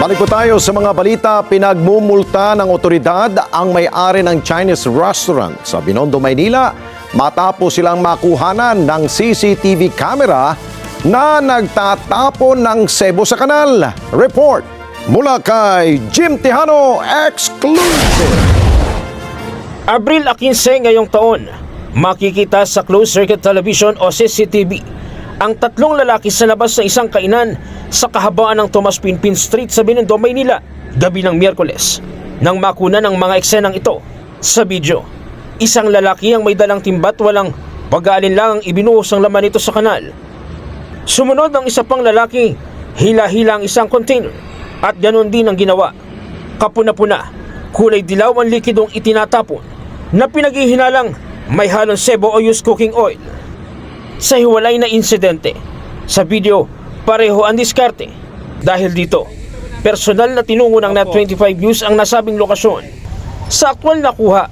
Balik po tayo sa mga balita. Pinagmumulta ng otoridad ang may-ari ng Chinese restaurant sa Binondo, Maynila matapos silang makuhanan ng CCTV camera na nagtatapon ng sebo sa kanal. Report mula kay Jim Tejano, exclusive. Abril 15 ngayong taon, makikita sa closed-circuit television o CCTV ang tatlong lalaki sa labas ng isang kainan sa kahabaan ng Tomas Pinpin Street sa Binondo, Maynila, gabi ng Miyerkules. Nang makuna ng mga eksenang ito sa video, isang lalaki ang may dalang timbat walang pag-aalinlangang ibinuhos ang laman nito sa kanal. Sumunod ang isa pang lalaki, hila-hila ang isang container at ganoon din ang ginawa. Kapuna-puna, kulay dilaw ang likidong itinatapon na pinaghihinalang may halong sebo o used cooking oil. Sa hiwalay na insidente, sa video, pareho ang diskarte. Dahil dito, personal na tinungo ng Net25 News ang nasabing lokasyon. Sa aktwal na kuha,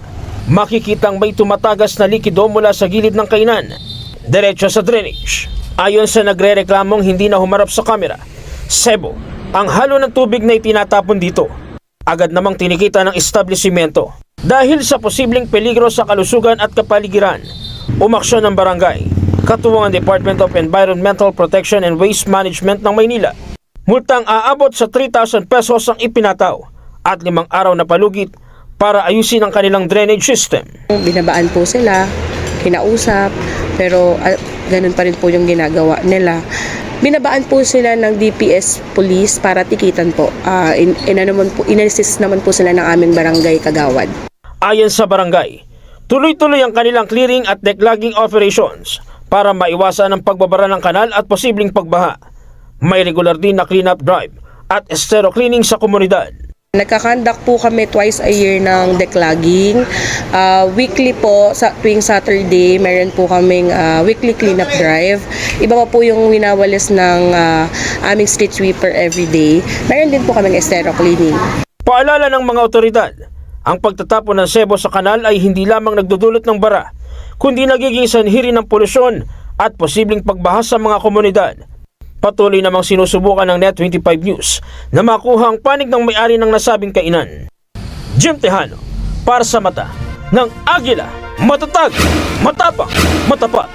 makikitang may tumatagas na likido mula sa gilid ng kainan, diretso sa drainage. Ayon sa nagre-reklamong hindi na humarap sa kamera, sebo ang halo ng tubig na itinatapon dito. Agad namang tinikita ng establishmento. Dahil sa posibleng peligro sa kalusugan at kapaligiran, umaksyon ng barangay, katuwang ang Department of Environmental Protection and Waste Management ng Maynila. Multang aabot sa 3,000 pesos ang ipinataw at 5 araw na palugit para ayusin ang kanilang drainage system. Binabaan po sila, kinausap, pero ganun pa rin po yung ginagawa nila. Binabaan po sila ng DPS Police para tikitan po. In-assist naman po sila ng aming barangay Kagawad. Ayon sa barangay, tuloy-tuloy ang kanilang clearing at declogging operations para maiwasan ang pagbabara ng kanal at posibleng pagbaha. May regular din na cleanup drive at estero cleaning sa komunidad. Nagkakandak po kami twice a year ng declogging. Weekly po, sa tuwing Saturday, meron po kaming weekly cleanup drive. Iba pa po yung winawalis ng aming street sweeper everyday. Meron din po kaming estero cleaning. Paalala ng mga otoridad, ang pagtatapon ng sebo sa kanal ay hindi lamang nagdudulot ng bara, kundi nagiging sanhi rin ng polusyon at posibleng pagbaha sa mga komunidad. Patuloy namang sinusubukan ng Net25 News na makuha ang panig ng may-ari ng nasabing kainan. Jim Tejano, para sa mata ng Agila, matatag, matapang, matapat.